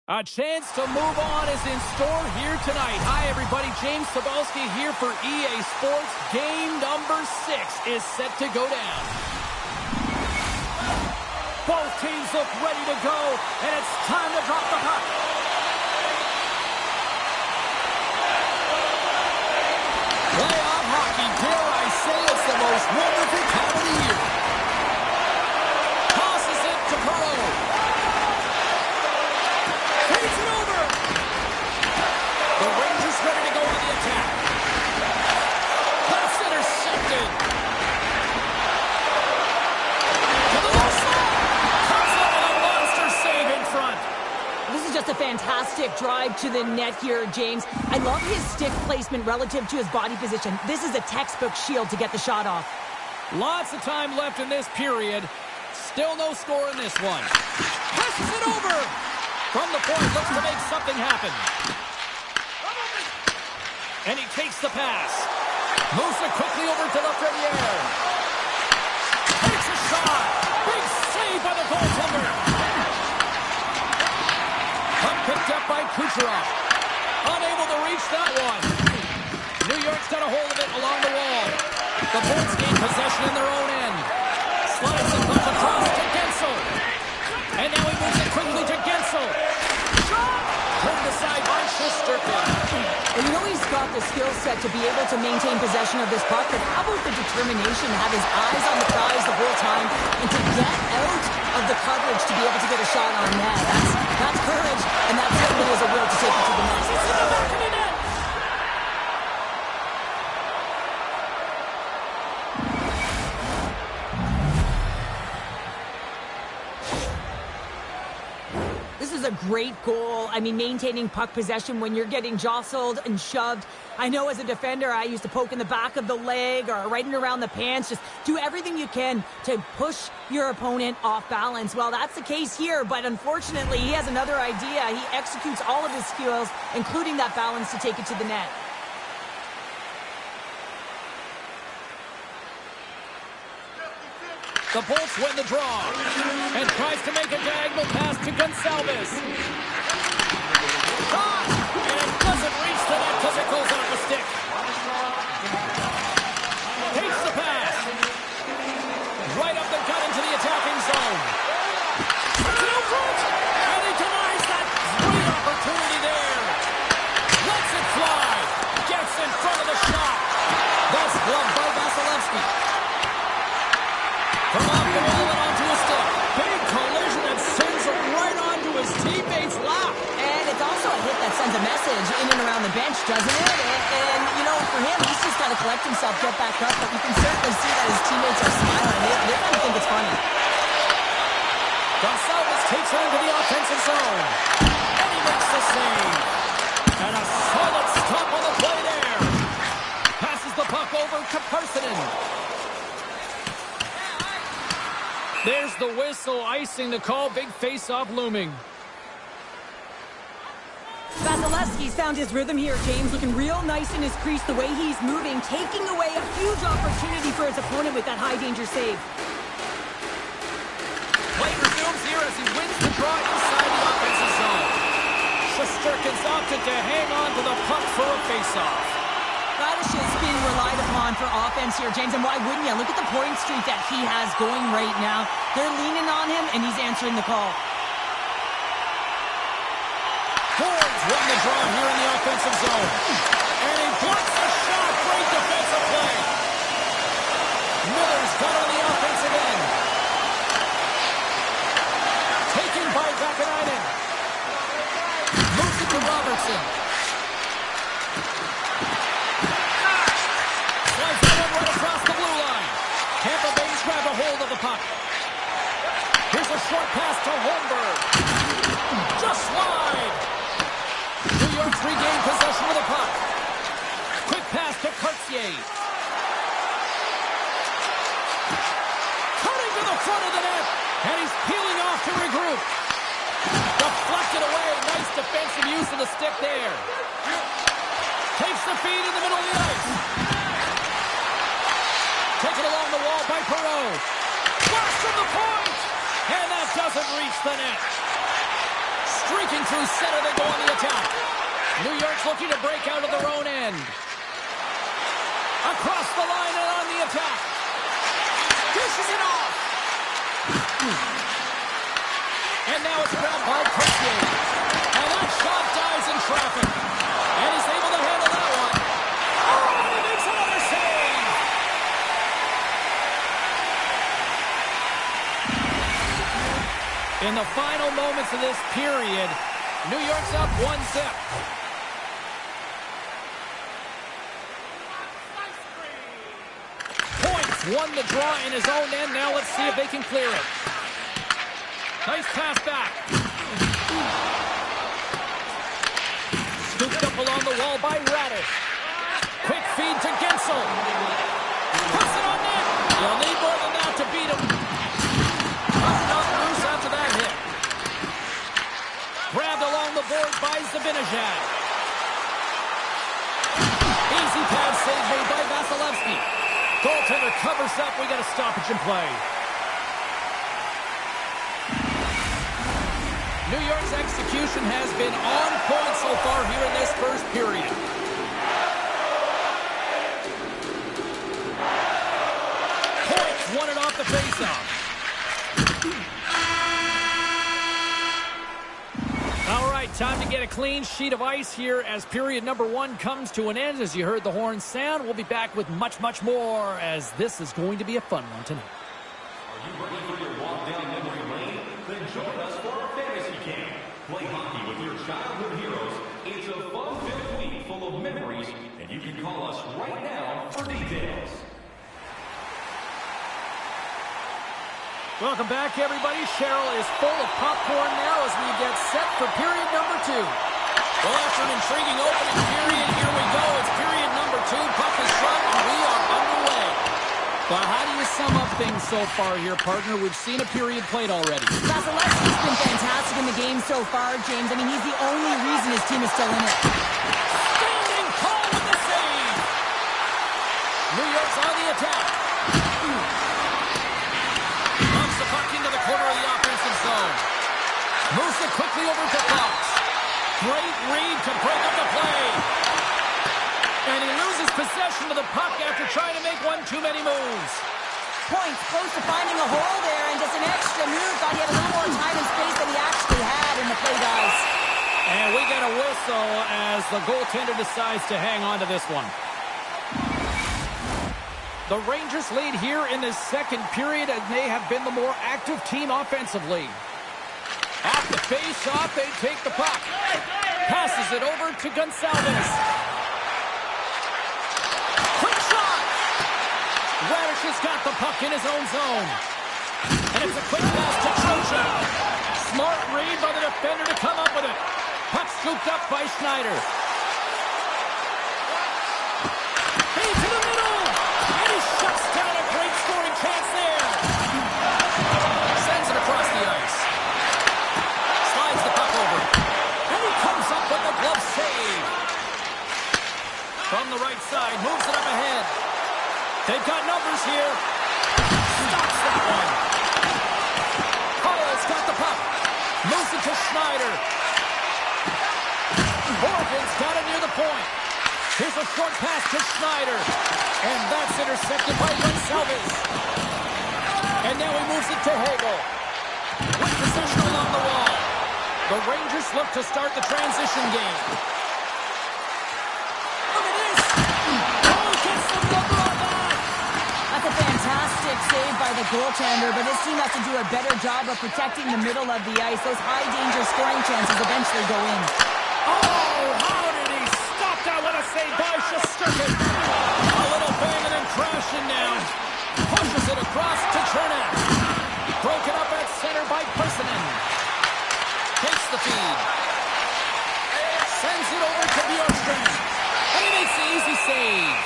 A chance to move on is in store here tonight. Hi, everybody. James Cebulski here for EA Sports. Game number 6 is set to go down. Both teams look ready to go, and it's time to drop the puck. Playoff hockey, dare I say, it's the most wonderful time of the year. Tosses it to Perot. Takes it over. The Rangers ready to go on the attack. That's intercepted. To the left side. Comes up with a monster save in front. This is just a fantastic drive to the net here, James. I love his stick placement relative to his body position. This is a textbook shield to get the shot off. Lots of time left in this period. Still no score in this one. Passes it over. From the point, looks to make something happen. And he takes the pass. Moves it quickly over to Lafreniere. Takes a shot. Big save by the goaltender. Puck picked up by Kucherov. Unable to reach that one. New York's got a hold of it along the wall. The Bolts gain possession in their own end. Slides the puck across to Gensel. And now he moves it quickly to Gensel. Turned aside by Shesterkin. And you know he's got the skill set to be able to maintain possession of this puck, but how about the determination to have his eyes on the prize the whole time and to get out of the coverage to be able to get a shot on net? That's courage, and that certainly is a will to take it to the net. It's in the back of the net. This is a great goal. I mean, maintaining puck possession when you're getting jostled and shoved. I know as a defender, I used to poke in the back of the leg or right in around the pants. Just do everything you can to push your opponent off balance. Well, that's the case here, but unfortunately, he has another idea. He executes all of his skills, including that balance to take it to the net. The Bolts win the draw and tries to make a diagonal pass to Gonçalves. Shot! And it doesn't reach the net because it goes off the stick. Takes the pass. Right up the gut into the attacking zone. Puts it out front! And he denies that great opportunity there. Lets it fly. Gets in front of the shot. That's gloved by Vasilevsky. From off the wall and onto his stick. Big collision that sends it right onto his teammate's lap. And it's also a hit that sends a message in and around the bench, doesn't it? And you know, for him, he's just got to collect himself, get back up. But you can certainly see that his teammates are smiling. They're going to think it's funny. Gonçalves takes it into the offensive zone. And he makes the save. And a solid stop on the play there. Passes the puck over to Parssinen. There's the whistle, icing the call. Big face-off looming. Vasilevsky's found his rhythm here, James. Looking real nice in his crease, the way he's moving, taking away a huge opportunity for his opponent with that high-danger save. Play resumes here as he wins the draw inside the offensive zone. Shesterkin's opted to hang on to the puck for a face-off. Radish is being relied upon for offense here, James, and why wouldn't you? Look at the point streak that he has going right now. They're leaning on him, and he's answering the call. Fords won the draw here in the offensive zone. And he blocks the shot. Great defensive play. Miller's got on the offensive end. Taken by Vakanainen. Moves it to Robertson. Slides that one right across the blue line. Tampa Bay's grab a hold of the puck. Here's a short pass to Holmberg. Just wide. New York's regained possession of the puck. Quick pass to Cartier. Cutting to the front of the net. And he's peeling off to regroup. Deflected away. Nice defensive use of the stick there. Takes the feed in the middle of the ice. Taken along the wall by Perot. Blast from the point. And that doesn't reach the net. Streaking through center, they go on the attack. New York's looking to break out of their own end. Across the line and on the attack. Dishes it off. And now it's grabbed by Courtier. And that shot dies in traffic. And he's able to handle that one. Oh, and he makes another save. In the final moments of this period, New York's up 1-0. Won the draw in his own end. Now let's see if they can clear it. Nice pass back. Scooped up along the wall by Radish. Quick feed to Gensel. Puts it on net. You'll need more than that to beat him. Not loose after that hit. Grabbed along the board by Zibanejad. Easy pass save made by Vasilevsky. Goaltender covers up. We got a stoppage in play. New York's execution has been on point so far here in this first period. Points won it off the faceoff. All right, time to get a clean sheet of ice here as period number 1 comes to an end. As you heard the horn sound, we'll be back with much, much more as this is going to be a fun one tonight. Are you ready for your walk down memory lane? Then join us for our fantasy camp. Play hockey with your childhood heroes. It's a fun-filled week full of memories, and you can call us right now for details. Welcome back, everybody. Cheryl is full of popcorn now as we get set for period number 2. Well, after an intriguing opening period, here we go. It's period number 2. Puck is shot, and we are underway. But how do you sum up things so far here, partner? We've seen a period played already. Vasilevsky's been fantastic in the game so far, James. I mean, he's the only reason his team is still in it. Standing tall with the save. New York's on the attack. Into the corner of the offensive zone. Moves it quickly over to Fox. Great read to break up the play. And he loses possession of the puck after trying to make one too many moves. Points close to finding a hole there, and just an extra move. Thought he had a little more time and space than he actually had in the play, guys. And we get a whistle as the goaltender decides to hang on to this one. The Rangers lead here in the second period, and they have been the more active team offensively. Off the face-off, they take the puck. Passes it over to Gonçalves. Quick shot! Radish has got the puck in his own zone. And it's a quick pass to Trocheck. Smart read by the defender to come up with it. Puck scooped up by Schneider. Feed to the middle! Shuts down a great scoring chance there. Sends it across the ice. Slides the puck over. And he comes up with a glove save. From the right side, moves it up ahead. They've got numbers here. Stops that one. Coyle's got the puck. Moves it to Schneider. Morgan's got it near the point. Here's a short pass to Schneider. And that's intercepted by Gonçalves. And now he moves it to Hagel. With possession along the wall. The Rangers look to start the transition game. Look at this. Oh, gets the number on that. That's a fantastic save by the goaltender, but his team has to do a better job of protecting the middle of the ice. Those high-danger scoring chances eventually go in. Oh, how did he stop that? What a save by Shesterkin. A little bang and then crashing down. Pushes it across to Chernak. Broken up at center by Persinen. Takes the feed. Sends it over to Bjorkstrand. And he makes the easy save.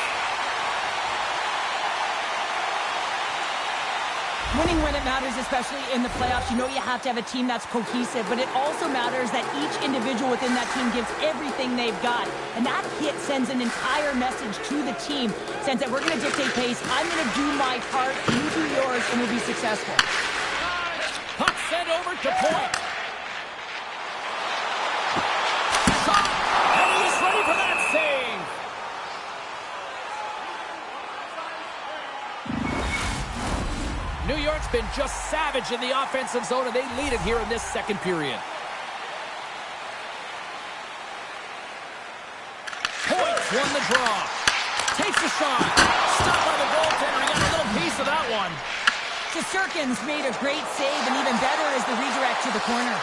Winning when it matters, especially in the playoffs, you know you have to have a team that's cohesive, but it also matters that each individual within that team gives everything they've got. And that hit sends an entire message to the team, saying that we're going to dictate pace, I'm going to do my part, you do yours, and we'll be successful. Puck sent over to point. York's been just savage in the offensive zone, and they lead it here in this second period. Points won the draw. Takes a shot. Stopped by the goaltender. He got a little piece of that one. Shesterkin's made a great save, and even better is the redirect to the corner.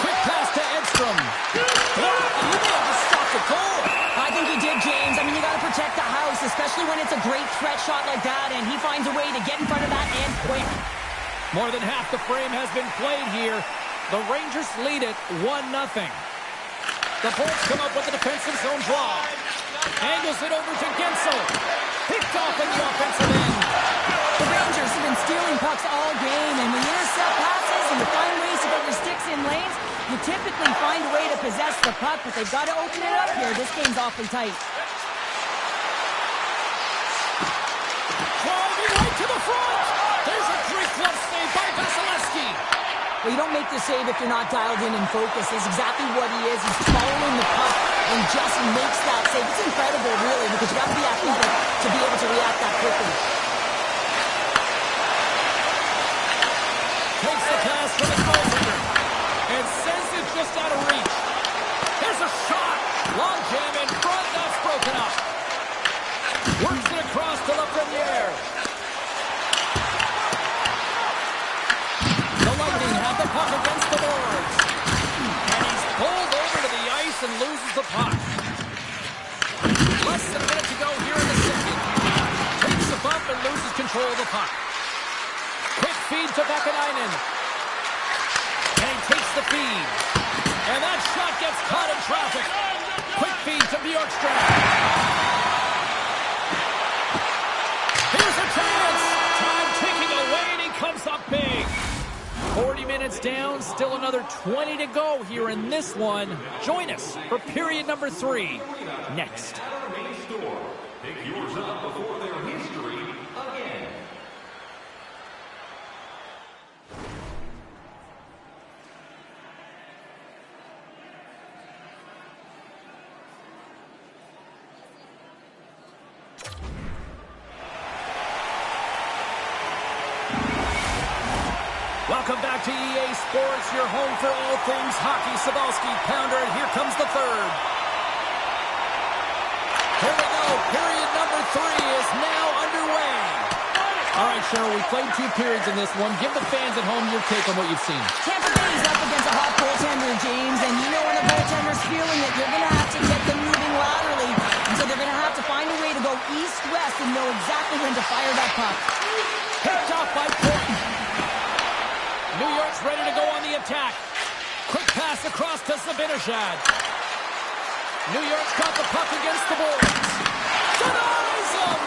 Quick pass to Edstrom. Blocked, and he may have just stopped the goal. I think he did, James. I mean, you got to protect the house, especially when it's a great threat shot like that, and he finds a way to get in front of that and quick. More than half the frame has been played here. The Rangers lead it 1-0. The Bolts come up with a defensive zone draw. Angles it over to Gensel. Picked off in the offensive end. The Rangers have been stealing pucks all game, and when you intercept passes and you find ways to get your sticks in lanes, you typically find a way to possess the puck, but they've got to open it up here. This game's awfully tight. Driving right to the front. There's a great glove save by Vasilevsky. Well, you don't make the save if you're not dialed in and focused. It's exactly what he is. He's following the puck and just makes that save. It's incredible, really, because you got to be athletic to be able to react that quickly. Takes the pass from the goaltender and sends it just out of reach. Here's a shot. Long jam in front. That's broken up. Works it across to Lafreniere. The Lightning have the puck against the boards. And he's pulled over to the ice and loses the puck. Less than a minute to go here in the second. Takes the bump and loses control of the puck. Quick feed to Vakanainen. And he takes the feed. And that shot gets caught in traffic. Quick feed to Bjorkstrand. Here's a chance. Time ticking away, and he comes up big. 40 minutes down, still another 20 to go here in this one. Join us for period number 3 next. Pick yours up before their history again. Welcome back to EA Sports, your home for all things hockey. Sabalski, Pounder, and here comes the third. Here we go. Period number 3 is now underway. All right, Cheryl, we played 2 periods in this one. Give the fans at home your take on what you've seen. Tampa Bay's up against a hot goaltender, James, and you know when a goaltender's feeling it, you're going to have to get them moving laterally, and so they're going to have to find a way to go east-west and know exactly when to fire that puck. Picked off by Portland. New York's ready to go on the attack. Quick pass across to Zibanejad. New York's got the puck against the boards. Denies him!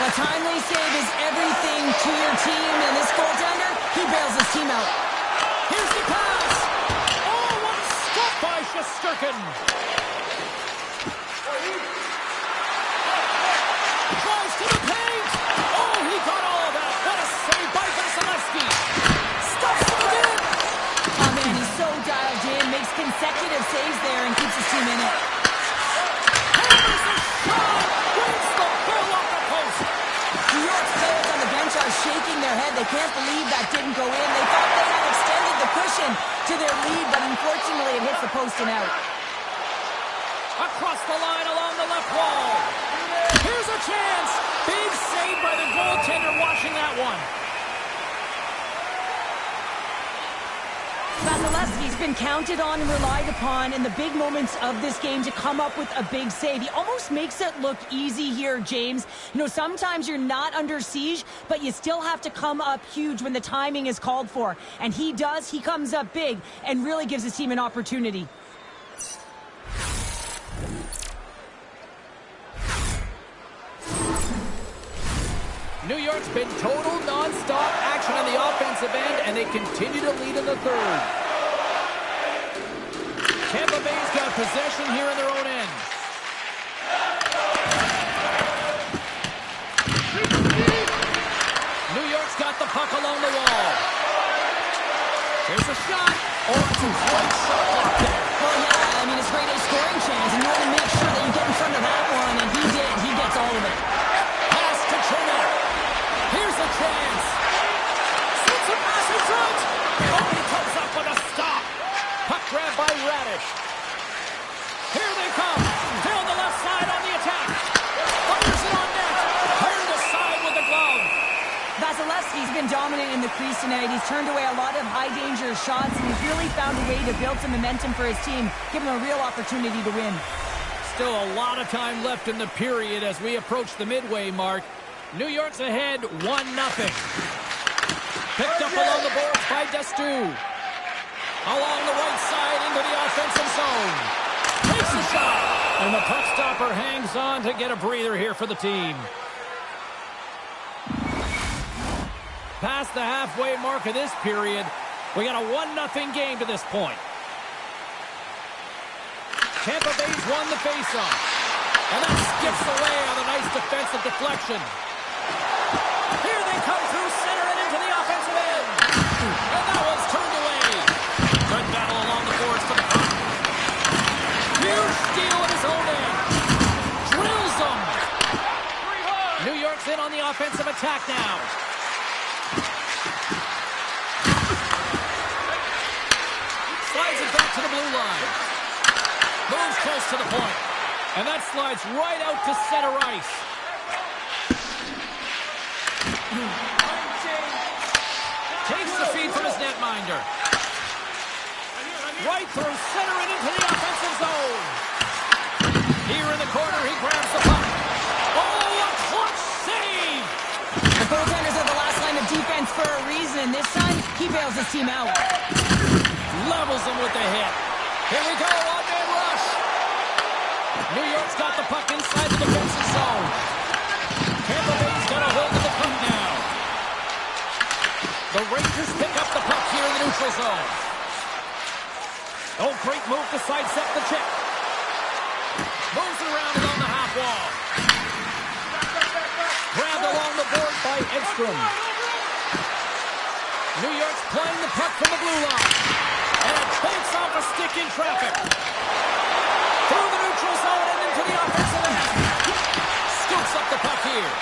A timely save is everything to your team, and this goaltender, he bails his team out. Here's the pass. Oh, what a stop by Shesterkin. Drives to the paint. Oh, he got all of that. What a save by Vasilevsky. Stuffs it again. Oh, man, he's so dialed in, makes consecutive saves there, and keeps his team in it. Hammers a shot. Wins the ball off the post. New York's players on the bench are shaking their head. They can't believe that didn't go in. They thought they had extended the cushion to their lead, but unfortunately it hits the post and out. Across the line along the left wall. Here's a chance. Big save by the goaltender watching that one. Vasilevsky's been counted on and relied upon in the big moments of this game to come up with a big save. He almost makes it look easy here, James. You know, sometimes you're not under siege, but you still have to come up huge when the timing is called for. And he does. He comes up big and really gives his team an opportunity. New York's been total non-stop action on the offensive end, and they continue to lead in the third. Tampa Bay's got possession here in their own end. New York's got the puck along the wall. Here's a shot. Oh, it's a great shot block there. Well, yeah, I mean, it's great a scoring chance, and you want to make sure that you get in front of that one, and he did. He gets all of it. Pass to Trimmer. Here's a chance. Radish. Here they come. Down the left side on the attack. Fires it on net. Turned aside with the glove. Vasilevsky's been dominant in the crease tonight. He's turned away a lot of high-danger shots, and he's really found a way to build some momentum for his team, give him a real opportunity to win. Still a lot of time left in the period as we approach the midway mark. New York's ahead 1-0. Picked up along the boards by Destu. Along the right side into the offensive zone. Takes a shot. And the puck stopper hangs on to get a breather here for the team. Past the halfway mark of this period, we got a 1-0 game to this point. Tampa Bay's won the faceoff. And that skips away on a nice defensive deflection. Here they come through center and into the offensive end. And that one's turned away. Good battle along the boards for the puck. Huge steal at his own end. Drills them. New York's in on the offensive attack now. Slides it back to the blue line. Moves close to the point. And that slides right out to center ice. Takes the feed from his netminder. Right through center and into the offensive zone. Here in the corner, he grabs the puck. Oh, a clutch save! The goaltenders are the last line of defense for a reason. This time, he bails his team out. Levels him with the hit. Here we go, one-man rush. New York's got the puck inside the defensive zone. Tampa Bay's got a hold of the puck now. The Rangers pick up the puck here in the neutral zone. Oh, great move to sidestep the check. Moves around along the half wall. Grabbed along the board by Edstrom. New York's playing the puck from the blue line. And it takes off a stick in traffic. Through the neutral zone and into the offensive end. Scoops up the puck here.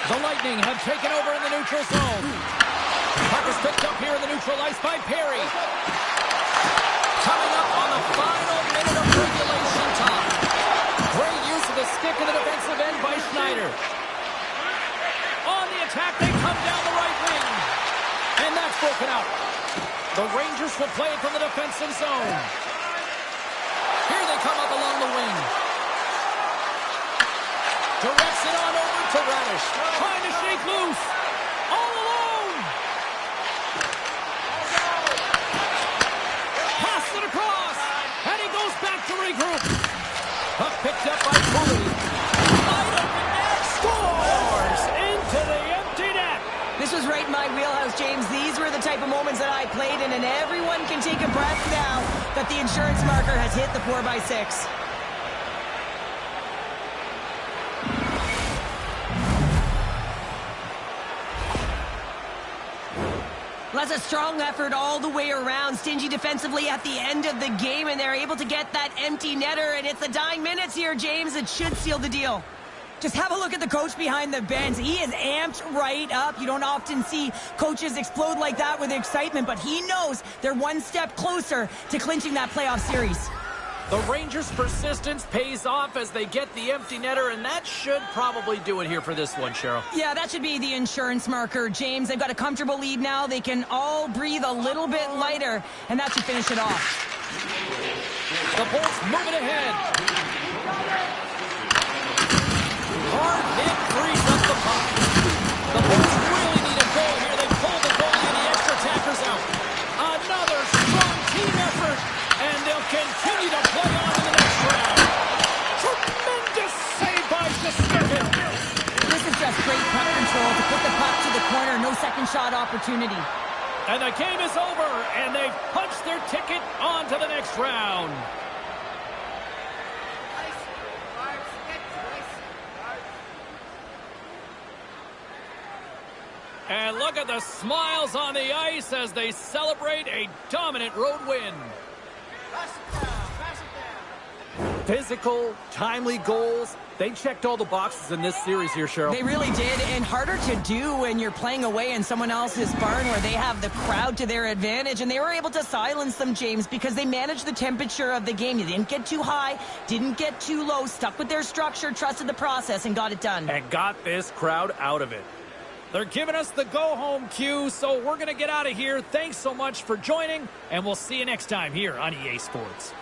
The Lightning have taken over in the neutral zone. Puck is picked up here in the neutral ice by Perry. Coming up on the final minute of regulation time. Great use of the stick in the defensive end by Schneider. On the attack, they come down the right wing. And that's broken out. The Rangers will play it from the defensive zone. Here they come up along the wing. Directs it on over to Radish. Trying to shake loose. All alone. Pass it across. And he goes back to regroup. Puck picked up by Cooley. Wide open net. Scores into the empty net. This was right in my wheelhouse, James. These were the type of moments that I played in, and everyone can take a breath now that the insurance marker has hit the 4x6. That's a strong effort all the way around. Stingy defensively at the end of the game, and they're able to get that empty netter, and it's the dying minutes here, James. It should seal the deal. Just have a look at the coach behind the bench. He is amped right up. You don't often see coaches explode like that with excitement, but he knows they're one step closer to clinching that playoff series. The Rangers' persistence pays off as they get the empty netter, and that should probably do it here for this one, Cheryl. Yeah, that should be the insurance marker, James. They've got a comfortable lead now. They can all breathe a little bit lighter, and that should finish it off. The Bolts moving ahead. Hard hit frees up the puck. The Bolts really need a goal here. They pulled the goalie and the extra attackers out. Another strong team effort, and they'll continue to play on to the next round. Tremendous save by Suskikin. This is just great puck control to put the puck to the corner. No second shot opportunity. And the game is over, and they've punched their ticket on to the next round. And look at the smiles on the ice as they celebrate a dominant road win. Physical, timely goals, They checked all the boxes in this series here, Cheryl. They really did, and harder to do when you're playing away in someone else's barn where they have the crowd to their advantage, and they were able to silence them, James, because they managed the temperature of the game. You didn't get too high, didn't get too low, stuck with their structure, trusted the process, and got it done. And got this crowd out of it. They're giving us the go-home cue, so we're going to get out of here. Thanks so much for joining, and we'll see you next time here on EA Sports.